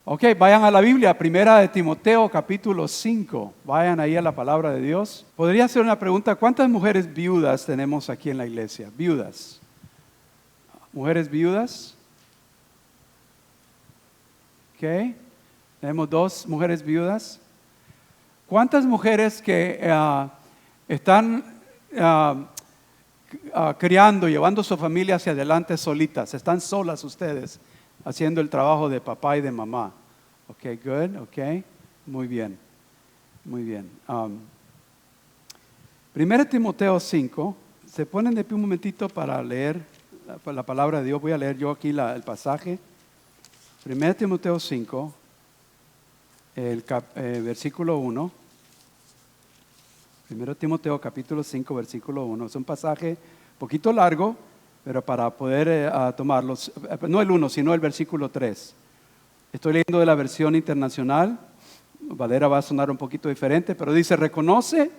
Ok, vayan a la Biblia, primera de Timoteo, capítulo 5. Vayan ahí a la palabra de Dios. Podría hacer una pregunta, ¿cuántas mujeres viudas tenemos aquí en la iglesia? Viudas. ¿Mujeres viudas? Ok, tenemos 2 mujeres viudas. ¿Cuántas mujeres que están criando, llevando su familia hacia adelante solitas? Están solas ustedes, haciendo el trabajo de papá y de mamá. Ok, good, ok, muy bien, muy bien. 1 Timoteo 5, se ponen de pie un momentito para leer la palabra de Dios. Voy a leer yo aquí el pasaje. 1 Timoteo 5, versículo 1. 1 Timoteo capítulo 5, versículo 1. Es un pasaje un poquito largo, pero para poder tomarlos, no el 1, sino el versículo 3. Estoy leyendo de la versión internacional. Valera va a sonar un poquito diferente, pero dice: reconoce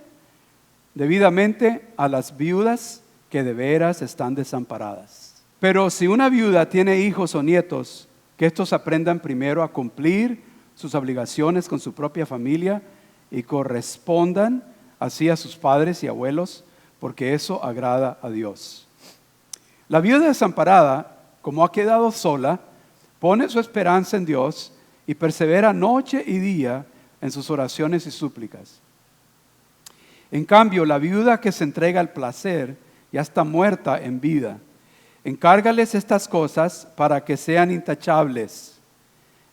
debidamente a las viudas que de veras están desamparadas. Pero si una viuda tiene hijos o nietos, que estos aprendan primero a cumplir sus obligaciones con su propia familia y correspondan así a sus padres y abuelos, porque eso agrada a Dios. La viuda desamparada, como ha quedado sola, pone su esperanza en Dios y persevera noche y día en sus oraciones y súplicas. En cambio, la viuda que se entrega al placer ya está muerta en vida. Encárgales estas cosas para que sean intachables.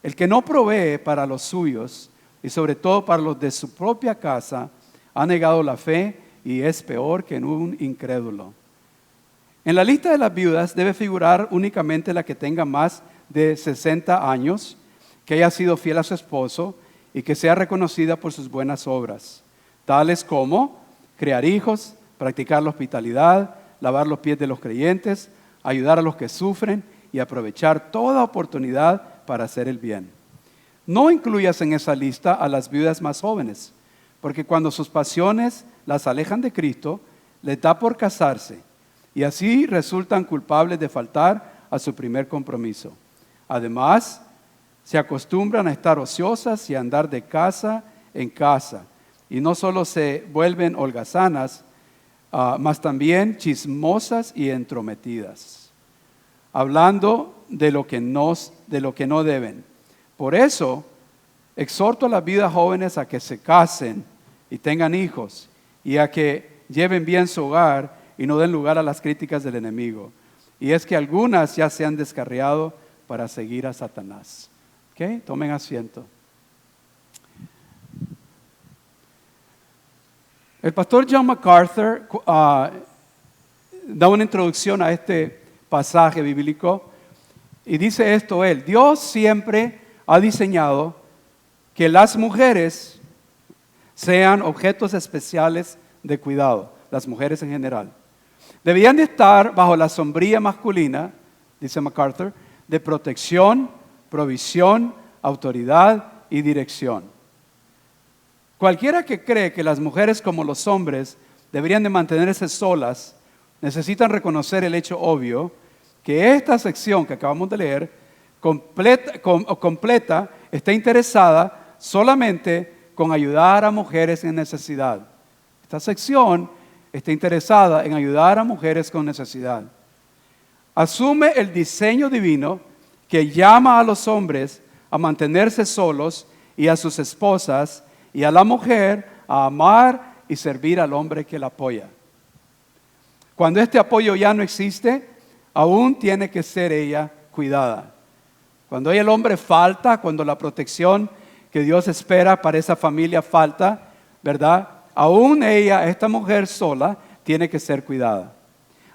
El que no provee para los suyos y sobre todo para los de su propia casa, ha negado la fe y es peor que un incrédulo. En la lista de las viudas debe figurar únicamente la que tenga más de 60 años, que haya sido fiel a su esposo y que sea reconocida por sus buenas obras, tales como criar hijos, practicar la hospitalidad, lavar los pies de los creyentes, ayudar a los que sufren y aprovechar toda oportunidad para hacer el bien. No incluyas en esa lista a las viudas más jóvenes, porque cuando sus pasiones las alejan de Cristo, les da por casarse y así resultan culpables de faltar a su primer compromiso. Además, se acostumbran a estar ociosas y a andar de casa en casa, y no solo se vuelven holgazanas, mas también chismosas y entrometidas, hablando de lo que no deben. Por eso, exhorto a las viudas jóvenes a que se casen y tengan hijos, y a que lleven bien su hogar y no den lugar a las críticas del enemigo. Y es que algunas ya se han descarriado para seguir a Satanás. ¿Ok? Tomen asiento. El pastor John MacArthur da una introducción a este pasaje bíblico y dice esto él: Dios siempre ha diseñado que las mujeres sean objetos especiales de cuidado, las mujeres en general. Debían de estar bajo la sombrilla masculina, dice MacArthur, de protección, provisión, autoridad y dirección. Cualquiera que cree que las mujeres como los hombres deberían de mantenerse solas, necesitan reconocer el hecho obvio que esta sección que acabamos de leer completa está interesada solamente con ayudar a mujeres en necesidad. Esta sección está interesada en ayudar a mujeres con necesidad. Asume el diseño divino que llama a los hombres a mantenerse solos y a sus esposas, y a la mujer a amar y servir al hombre que la apoya. Cuando este apoyo ya no existe, aún tiene que ser ella cuidada. Cuando el hombre falta, cuando la protección que Dios espera para esa familia falta, ¿verdad? Aún ella, esta mujer sola, tiene que ser cuidada.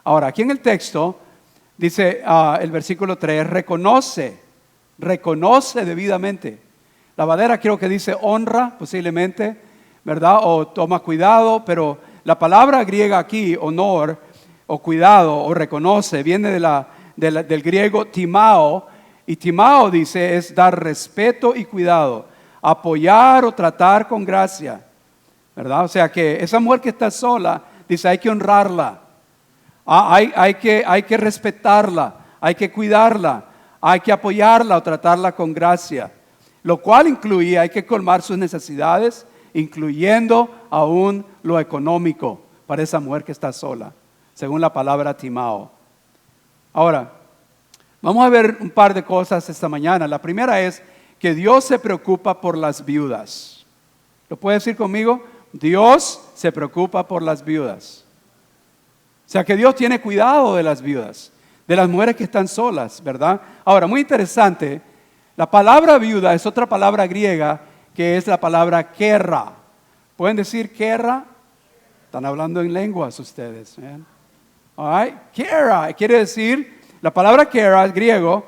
Ahora, aquí en el texto dice el versículo 3, reconoce debidamente. La Valera creo que dice honra, posiblemente, ¿verdad? O toma cuidado, pero la palabra griega aquí, honor, o cuidado, o reconoce, viene del griego timao, y timao dice es dar respeto y cuidado, apoyar o tratar con gracia, ¿verdad? O sea que esa mujer que está sola, dice hay que honrarla, hay que respetarla, hay que cuidarla, hay que apoyarla o tratarla con gracia. lo cual incluía, hay que colmar sus necesidades, incluyendo aún lo económico para esa mujer que está sola, según la palabra Timao. Ahora, vamos a ver un par de cosas esta mañana. La primera es que Dios se preocupa por las viudas. ¿Lo puede decir conmigo? Dios se preocupa por las viudas. O sea que Dios tiene cuidado de las viudas, de las mujeres que están solas, ¿verdad? Ahora, muy interesante, la palabra viuda es otra palabra griega que es la palabra kerra. ¿Pueden decir kerra? Están hablando en lenguas ustedes. All right. Kerra quiere decir, la palabra kerra es griego,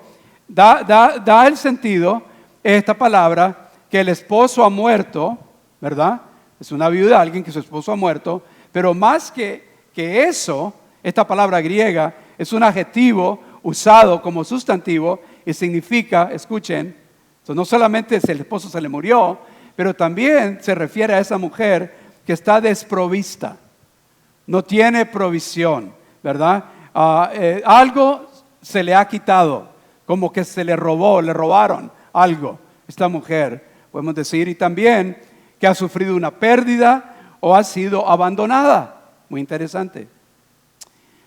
da el sentido, esta palabra, que el esposo ha muerto, ¿verdad? Es una viuda, alguien que su esposo ha muerto, pero más que eso, esta palabra griega es un adjetivo usado como sustantivo y significa, escuchen, no solamente si el esposo se le murió, pero también se refiere a esa mujer que está desprovista, no tiene provisión, ¿verdad? Algo se le ha quitado, como que se le robaron algo, esta mujer, podemos decir, y también que ha sufrido una pérdida o ha sido abandonada. Muy interesante.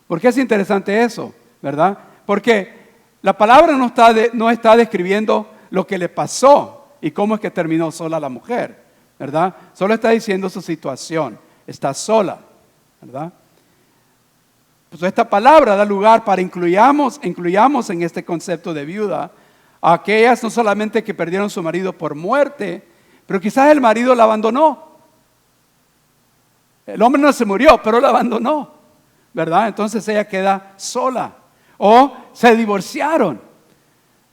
¿Por qué es interesante eso? ¿Verdad? Porque la palabra no está describiendo lo que le pasó y cómo es que terminó sola la mujer, ¿verdad? Solo está diciendo su situación, está sola, ¿verdad? Pues esta palabra da lugar para incluyamos en este concepto de viuda a aquellas no solamente que perdieron su marido por muerte, pero quizás el marido la abandonó. El hombre no se murió, pero la abandonó, ¿verdad? Entonces ella queda sola. O se divorciaron,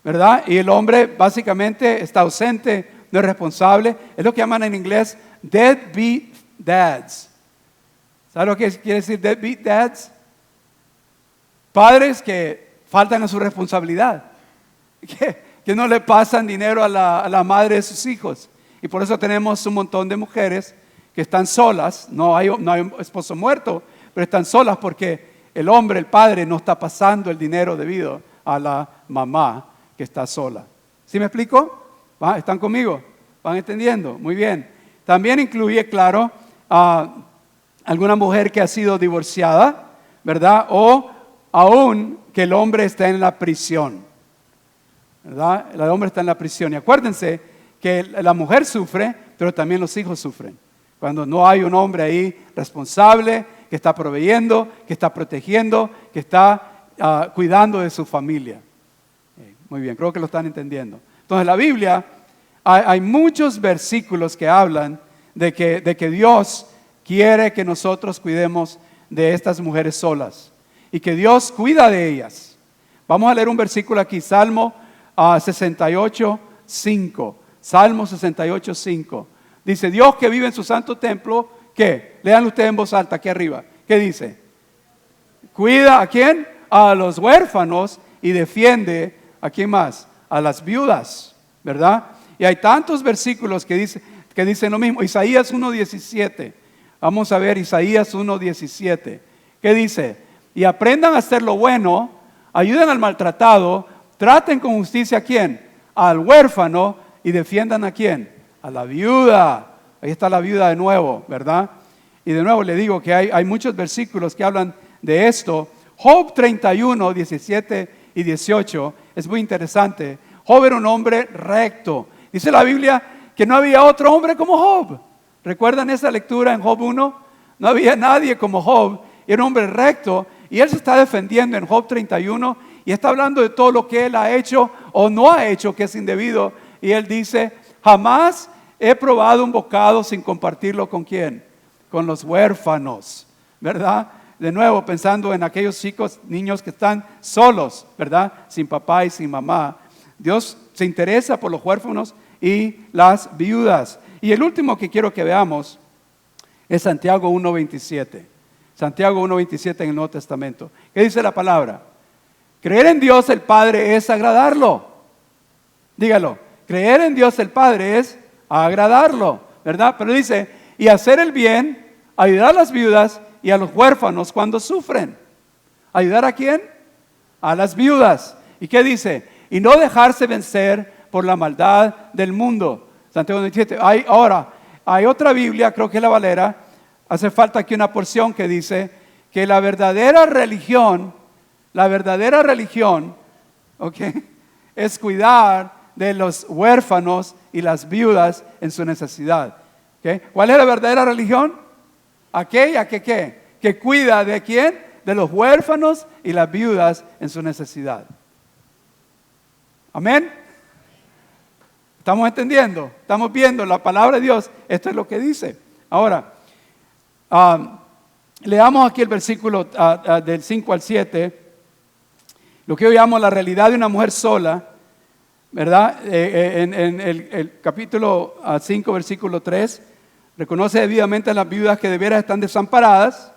¿verdad? Y el hombre básicamente está ausente, no es responsable. Es lo que llaman en inglés deadbeat dads. ¿Sabe lo que quiere decir deadbeat dads? Padres que faltan a su responsabilidad, que no le pasan dinero a la madre de sus hijos. Y por eso tenemos un montón de mujeres que están solas, no hay un esposo muerto, pero están solas porque el hombre, el padre, no está pasando el dinero debido a la mamá que está sola. ¿Sí me explico? ¿Están conmigo? ¿Van entendiendo? Muy bien. También incluye, claro, a alguna mujer que ha sido divorciada, ¿verdad? O aún que el hombre está en la prisión, ¿verdad? El hombre está en la prisión. Y acuérdense que la mujer sufre, pero también los hijos sufren. Cuando no hay un hombre ahí responsable, que está proveyendo, que está protegiendo, que está cuidando de su familia. Muy bien, creo que lo están entendiendo. Entonces la Biblia, hay muchos versículos que hablan de que Dios quiere que nosotros cuidemos de estas mujeres solas y que Dios cuida de ellas. Vamos a leer un versículo aquí, Salmo 68:5. Salmo 68:5. Dice, Dios que vive en su santo templo, ¿qué? Lean ustedes en voz alta aquí arriba. ¿Qué dice? Cuida ¿a quién? A los huérfanos y defiende ¿a quién más? A las viudas, ¿verdad? Y hay tantos versículos que dicen lo mismo. Isaías 1:17. Vamos a ver Isaías 1:17. ¿Qué dice? Y aprendan a hacer lo bueno, ayuden al maltratado, traten con justicia ¿a quién? Al huérfano y defiendan ¿a quién? A la viuda. Ahí está la viuda de nuevo, ¿verdad? Y de nuevo le digo que hay muchos versículos que hablan de esto. Job 31:17 y 18 es muy interesante. Job era un hombre recto. Dice la Biblia que no había otro hombre como Job. ¿Recuerdan esa lectura en Job 1? No había nadie como Job. Era un hombre recto y él se está defendiendo en Job 31 y está hablando de todo lo que él ha hecho o no ha hecho que es indebido. Y él dice, jamás he probado un bocado sin compartirlo ¿con quién? Con los huérfanos, ¿verdad? De nuevo, pensando en aquellos niños que están solos, ¿verdad? Sin papá y sin mamá. Dios se interesa por los huérfanos y las viudas. Y el último que quiero que veamos es Santiago 1:27. Santiago 1:27 en el Nuevo Testamento. ¿Qué dice la palabra? Creer en Dios el Padre es agradarlo. Dígalo. Creer en Dios el Padre es agradarlo, ¿verdad? Pero dice, y hacer el bien, ayudar a las viudas y a los huérfanos cuando sufren. ¿Ayudar a quién? A las viudas. ¿Y qué dice? Y no dejarse vencer por la maldad del mundo. Santiago 1:17. Hay otra Biblia, creo que es la Valera. Hace falta aquí una porción que dice que la verdadera religión, ¿ok?, es cuidar de los huérfanos y las viudas en su necesidad. ¿Okay? ¿Cuál es la verdadera religión? Aquella que cuida de ¿quién? De los huérfanos y las viudas en su necesidad. Amén. ¿Estamos entendiendo? Estamos viendo la palabra de Dios. Esto es lo que dice. Ahora, leamos aquí el versículo del 5 al 7. Lo que yo llamo la realidad de una mujer sola, ¿verdad? En el capítulo 5, versículo 3, reconoce debidamente a las viudas que de veras están desamparadas.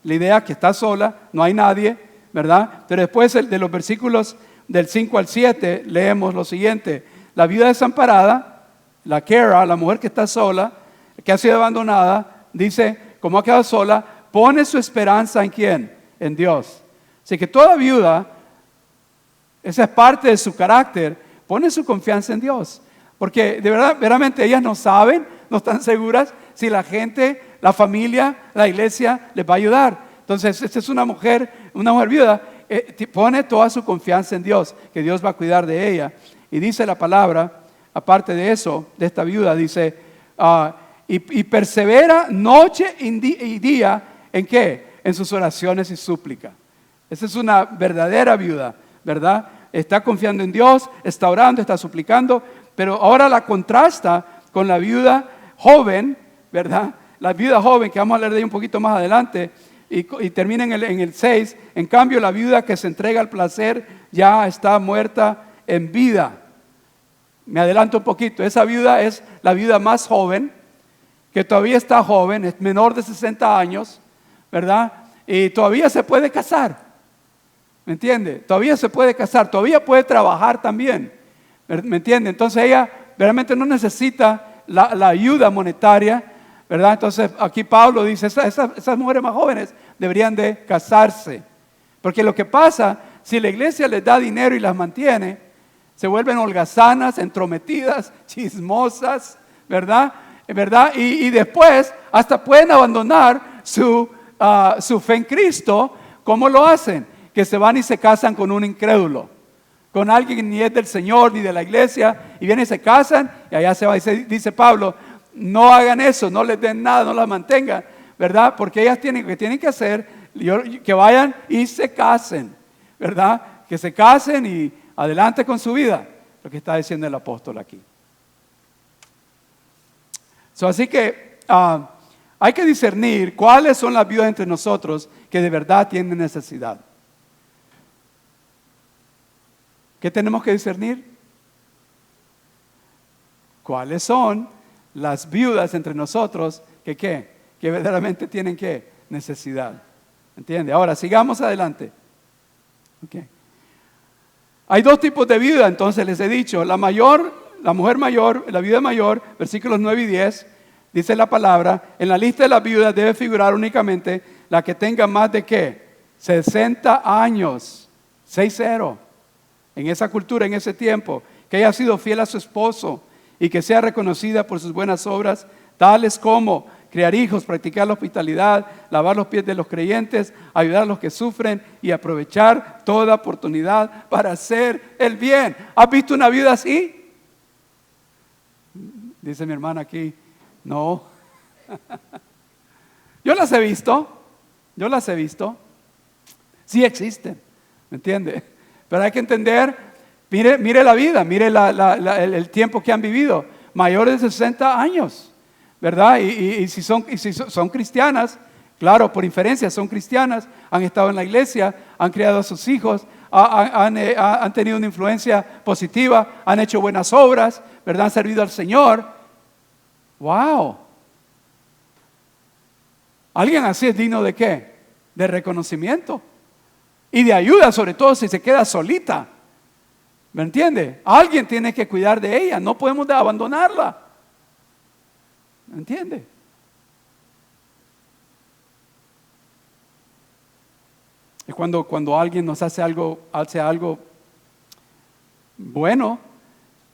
La idea es que está sola, no hay nadie, ¿verdad? Pero después de los versículos del 5 al 7 leemos lo siguiente: la viuda desamparada, la Kara, la mujer que está sola, que ha sido abandonada, dice, como ha quedado sola, pone su esperanza ¿en quién? En Dios. Así que toda viuda, esa es parte de su carácter, pone su confianza en Dios. Porque de verdad, verdaderamente ellas no saben, no están seguras si la gente, la familia, la iglesia les va a ayudar. Entonces, esta es una mujer viuda, pone toda su confianza en Dios, que Dios va a cuidar de ella. Y dice la palabra, aparte de eso, de esta viuda, dice, y persevera noche y día, ¿en qué? En sus oraciones y súplicas. Esa es una verdadera viuda, ¿verdad? Está confiando en Dios, está orando, está suplicando, pero ahora la contrasta con la viuda joven, ¿verdad? La viuda joven, que vamos a leer de ahí un poquito más adelante, y termina en el 6. En cambio, la viuda que se entrega al placer ya está muerta en vida. Me adelanto un poquito. Esa viuda es la viuda más joven, que todavía está joven, es menor de 60 años, ¿verdad? Y todavía se puede casar. ¿Me entiende? Todavía se puede casar, todavía puede trabajar también. ¿Me entiende? Entonces ella realmente no necesita la ayuda monetaria, ¿verdad? Entonces aquí Pablo dice, esas mujeres más jóvenes deberían de casarse. Porque lo que pasa, si la iglesia les da dinero y las mantiene, se vuelven holgazanas, entrometidas, chismosas, ¿verdad? Y después hasta pueden abandonar su fe en Cristo. ¿Cómo lo hacen? Que se van y se casan con un incrédulo, con alguien que ni es del Señor ni de la iglesia, y vienen y se casan y allá se va. Y dice Pablo, no hagan eso, no les den nada, no las mantengan, ¿verdad? Porque ellas tienen que hacer, que vayan y se casen, ¿verdad? Que se casen y adelante con su vida, lo que está diciendo el apóstol aquí. Así que hay que discernir cuáles son las viudas entre nosotros que de verdad tienen necesidad. ¿Qué tenemos que discernir? ¿Cuáles son las viudas entre nosotros que verdaderamente tienen necesidad? ¿Entiende? Ahora, sigamos adelante. Okay. Hay dos tipos de viuda, entonces les he dicho. La mujer mayor, la viuda mayor, versículos 9 y 10, dice la palabra, en la lista de las viudas debe figurar únicamente la que tenga más de 60 años, 60. En esa cultura, en ese tiempo, que haya sido fiel a su esposo y que sea reconocida por sus buenas obras, tales como criar hijos, practicar la hospitalidad, lavar los pies de los creyentes, ayudar a los que sufren y aprovechar toda oportunidad para hacer el bien. ¿Has visto una viuda así? Dice mi hermana aquí, no. Yo las he visto. Sí existen, ¿me entiende? Pero hay que entender, mire la vida, mire el tiempo que han vivido, mayores de 60 años, ¿verdad? Y si son cristianas, claro, por inferencia son cristianas, han estado en la iglesia, han criado a sus hijos, han tenido una influencia positiva, han hecho buenas obras, ¿verdad? Han servido al Señor. ¡Wow! Alguien así es digno ¿de qué? De reconocimiento. Y de ayuda, sobre todo si se queda solita. ¿Me entiende? Alguien tiene que cuidar de ella, no podemos abandonarla. ¿Me entiende? Es cuando alguien nos hace algo bueno,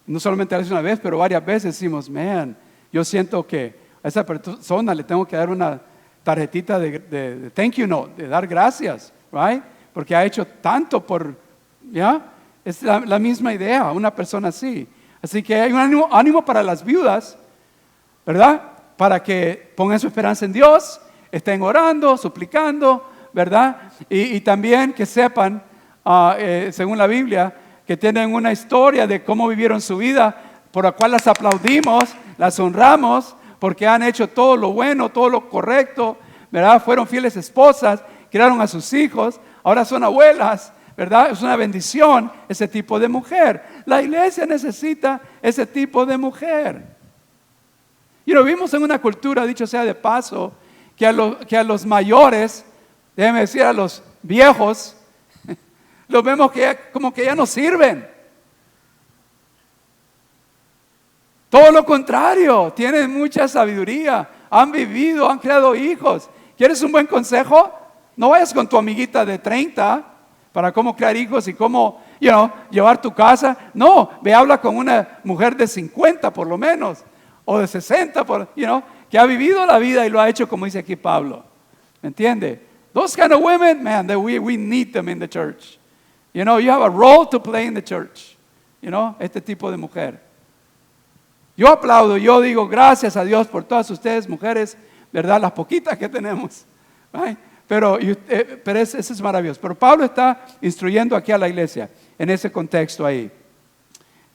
no solamente a veces una vez, pero varias veces decimos, man, yo siento que a esa persona le tengo que dar una tarjetita de thank you note, de dar gracias, right? Porque ha hecho tanto por, ¿ya? Es la misma idea, una persona así. Así que hay un ánimo para las viudas, ¿verdad? Para que pongan su esperanza en Dios, estén orando, suplicando, ¿verdad? Y también que sepan, según la Biblia, que tienen una historia de cómo vivieron su vida, por la cual las aplaudimos, las honramos, porque han hecho todo lo bueno, todo lo correcto, ¿verdad? Fueron fieles esposas, criaron a sus hijos, ahora son abuelas, ¿verdad? Es una bendición ese tipo de mujer. La iglesia necesita ese tipo de mujer. Y lo vimos en una cultura, dicho sea de paso, que a los mayores, déjeme decir a los viejos, los vemos como que ya no sirven. Todo lo contrario, tienen mucha sabiduría, han vivido, han creado hijos. ¿Quieres un buen consejo? No vayas con tu amiguita de 30 para cómo crear hijos y cómo, llevar tu casa. No, ve, habla con una mujer de 50 por lo menos, o de 60, que ha vivido la vida y lo ha hecho como dice aquí Pablo. ¿Me entiende? Those kind of women, man, we need them in the church. You have a role to play in the church. Este tipo de mujer. Yo aplaudo, yo digo gracias a Dios por todas ustedes, mujeres, ¿verdad? Las poquitas que tenemos. Right? Pero eso es maravilloso. Pero Pablo está instruyendo aquí a la iglesia en ese contexto ahí.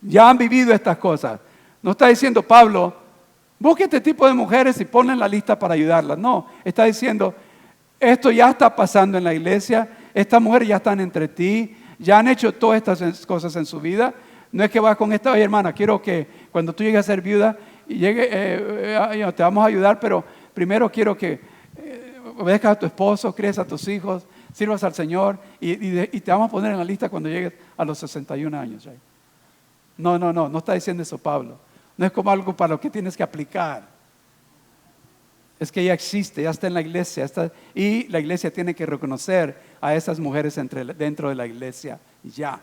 Ya han vivido estas cosas. No está diciendo Pablo, busque este tipo de mujeres y ponle en la lista para ayudarlas. No, está diciendo, esto ya está pasando en la iglesia, estas mujeres ya están entre ti, ya han hecho todas estas cosas en su vida. No es que vas con esta, oye hermana, quiero que cuando tú llegues a ser viuda, y te vamos a ayudar, pero primero quiero que obedezcas a tu esposo, críes a tus hijos, sirvas al Señor y te vamos a poner en la lista cuando llegues a los 61 años. Right? No está diciendo eso Pablo. No es como algo para lo que tienes que aplicar. Es que ya existe, ya está en la iglesia, y la iglesia tiene que reconocer a esas mujeres dentro de la iglesia, ya,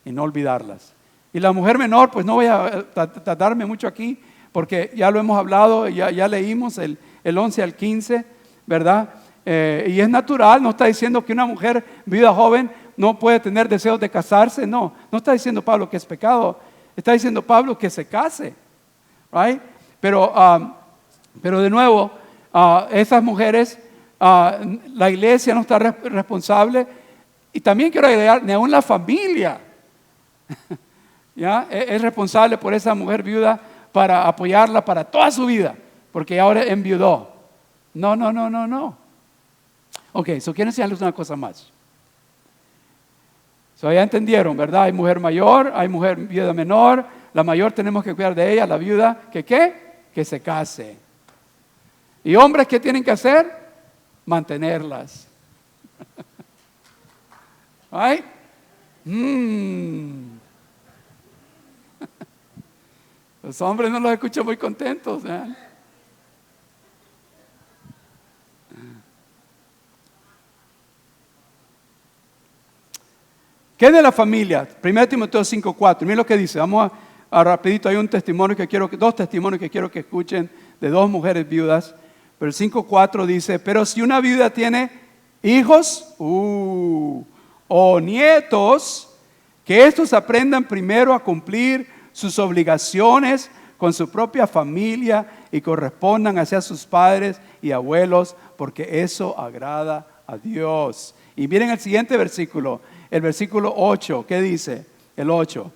y no olvidarlas. Y la mujer menor, pues no voy a tardarme mucho aquí, porque ya lo hemos hablado, ya leímos el 11 al 15, ¿verdad? Y es natural, no está diciendo que una mujer viuda joven no puede tener deseos de casarse, no está diciendo Pablo que es pecado, está diciendo Pablo que se case, right? Pero de nuevo, esas mujeres, la iglesia no está responsable, y también quiero agregar, ni aún la familia, ¿ya? Es responsable por esa mujer viuda para apoyarla para toda su vida, porque ahora enviudó. No. Ok, quiero enseñarles una cosa más. Ya entendieron, ¿verdad? Hay mujer mayor, hay mujer viuda menor. La mayor tenemos que cuidar de ella, la viuda, que se case. ¿Y hombres qué tienen que hacer? Mantenerlas. ¿Right? Los hombres no los escuchan muy contentos, ¿eh? ¿Qué de la familia? 1 Timoteo 5:4. Miren lo que dice. Vamos a rapidito. Hay dos testimonios que quiero que escuchen de dos mujeres viudas. Pero el 5:4 dice, pero si una viuda tiene hijos o nietos, que estos aprendan primero a cumplir sus obligaciones con su propia familia y correspondan hacia sus padres y abuelos, porque eso agrada a Dios. Y miren el siguiente versículo, el versículo 8, ¿qué dice? El 8,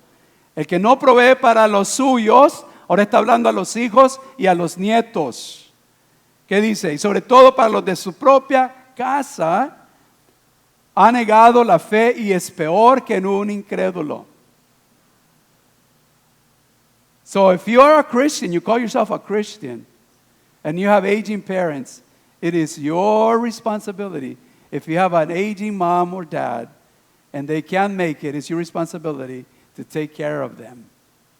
el que no provee para los suyos, ahora está hablando a los hijos y a los nietos. ¿Qué dice? Y sobre todo para los de su propia casa, ha negado la fe y es peor que en un incrédulo. So if you are a Christian, you call yourself a Christian, and you have aging parents, it is your responsibility. If you have an aging mom or dad, and they can't make it, it's your responsibility to take care of them.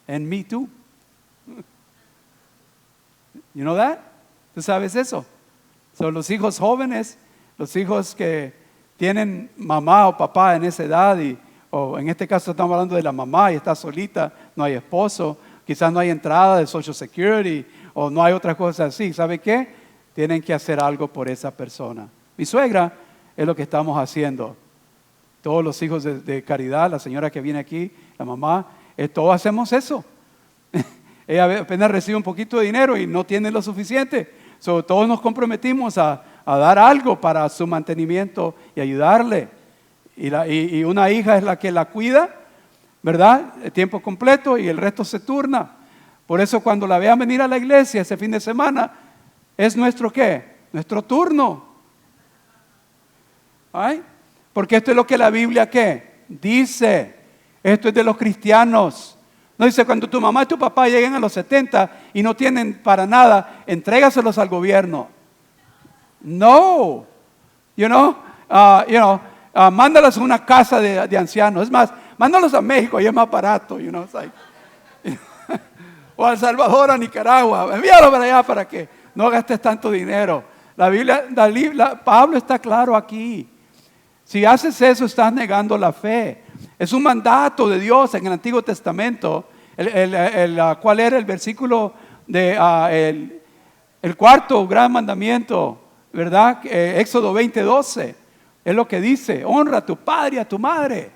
And me too. You know that? ¿Tú sabes eso? So los hijos jóvenes, los hijos que tienen mamá o papá en esa edad o en este caso estamos hablando de la mamá y está solita, no hay esposo, quizás no hay entrada de Social Security o no hay otras cosas así. ¿Sabe qué? Tienen que hacer algo por esa persona. Mi suegra es lo que estamos haciendo. Todos los hijos de Caridad, la señora que viene aquí, la mamá, todos hacemos eso. Ella apenas recibe un poquito de dinero y no tiene lo suficiente. Todos nos comprometimos a dar algo para su mantenimiento y ayudarle. Y una hija es la que la cuida, ¿verdad? El tiempo completo y el resto se turna. Por eso cuando la vean venir a la iglesia ese fin de semana, es nuestro ¿qué? Nuestro turno. ¿Ay? Porque esto es lo que la Biblia ¿qué? Dice. Esto es de los cristianos. No dice cuando tu mamá y tu papá lleguen a los 70 y no tienen para nada, entrégaselos al gobierno. No. Mándalos a una casa de ancianos. Es más, mándalos a México, ahí es más barato. O a El Salvador, a Nicaragua. Envíalos para allá para que no gastes tanto dinero. Pablo está claro aquí. Si haces eso, estás negando la fe. Es un mandato de Dios en el Antiguo Testamento. ¿Cuál era el versículo el cuarto gran mandamiento? ¿Verdad? Éxodo 20:12. Es lo que dice: honra a tu padre y a tu madre.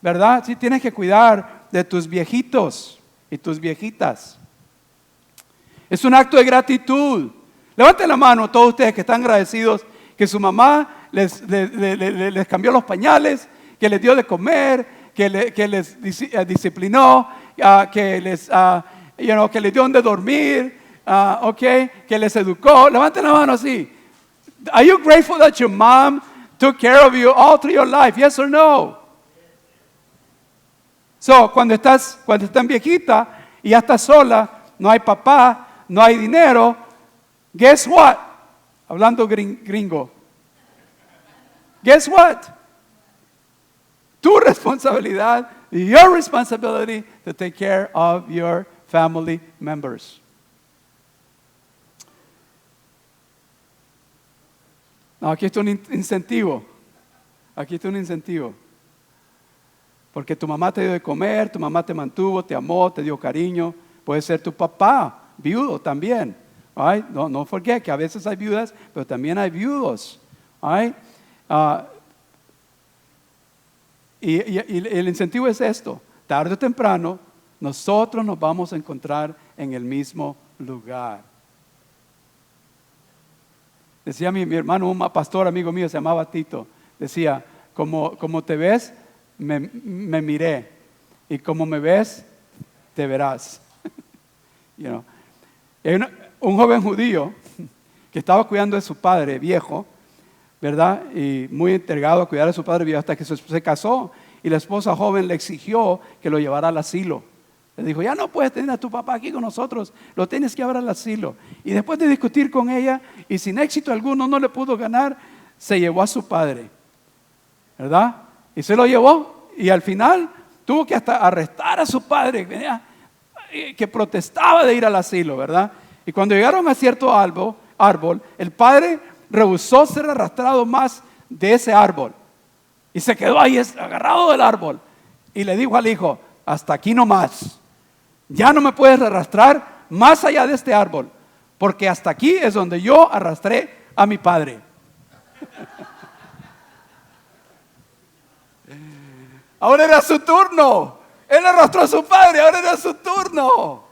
¿Verdad? Sí, tienes que cuidar de tus viejitos y tus viejitas. Es un acto de gratitud. Levanten la mano todos ustedes que están agradecidos que su mamá les cambió los pañales, que les dio de comer, que les disciplinó, que les dio donde dormir, que les educó. Levanten la mano así. Are you grateful that your mom took care of you all through your life? Yes or no? So, cuando estás viejita y ya estás sola, no hay papá, no hay dinero, guess what? Hablando gringo. Guess what? Tu responsabilidad, your responsibility to take care of your family members. No, aquí está un incentivo. Aquí está un incentivo. Porque tu mamá te dio de comer, tu mamá te mantuvo, te amó, te dio cariño. Puede ser tu papá, viudo también. Right? No forget que a veces hay viudas, pero también hay viudos. Right? Y el incentivo es esto: tarde o temprano nosotros nos vamos a encontrar en el mismo lugar. Decía mi hermano, un pastor amigo mío, se llamaba Tito, decía: como te ves, me miré, y como me ves, te verás. Un joven judío que estaba cuidando de su padre viejo, ¿verdad? Y muy entregado a cuidar a su padre viejo hasta que se casó, y la esposa joven le exigió que lo llevara al asilo. Le dijo: ya no puedes tener a tu papá aquí con nosotros, lo tienes que llevar al asilo. Y después de discutir con ella y sin éxito alguno, no le pudo ganar, se llevó a su padre, ¿verdad? Y se lo llevó, y al final tuvo que hasta arrestar a su padre, ¿verdad? Que protestaba de ir al asilo, ¿verdad? Y cuando llegaron a cierto árbol, el padre rehusó ser arrastrado más de ese árbol y se quedó ahí agarrado del árbol y le dijo al hijo: hasta aquí no más, ya no me puedes arrastrar más allá de este árbol, porque hasta aquí es donde yo arrastré a mi padre. Ahora era su turno. Él arrastró a su padre, ahora era su turno.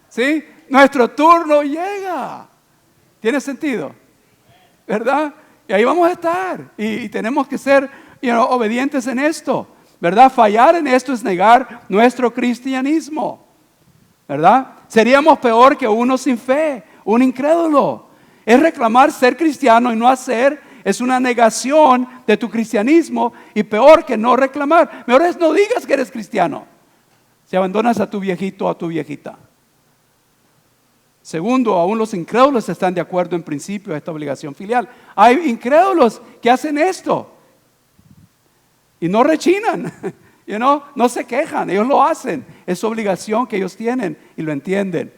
¿Sí? Nuestro turno llega. ¿Tiene sentido? ¿Verdad? Y ahí vamos a estar. Y tenemos que ser obedientes en esto. ¿Verdad? Fallar en esto es negar nuestro cristianismo. ¿Verdad? Seríamos peor que uno sin fe, un incrédulo. Es reclamar ser cristiano y no hacer. Es una negación de tu cristianismo, y peor que no reclamar. Mejor es no digas que eres cristiano si abandonas a tu viejito o a tu viejita. Segundo, aún los incrédulos están de acuerdo en principio a esta obligación filial. Hay incrédulos que hacen esto y no rechinan, no se quejan, ellos lo hacen. Es su obligación que ellos tienen y lo entienden.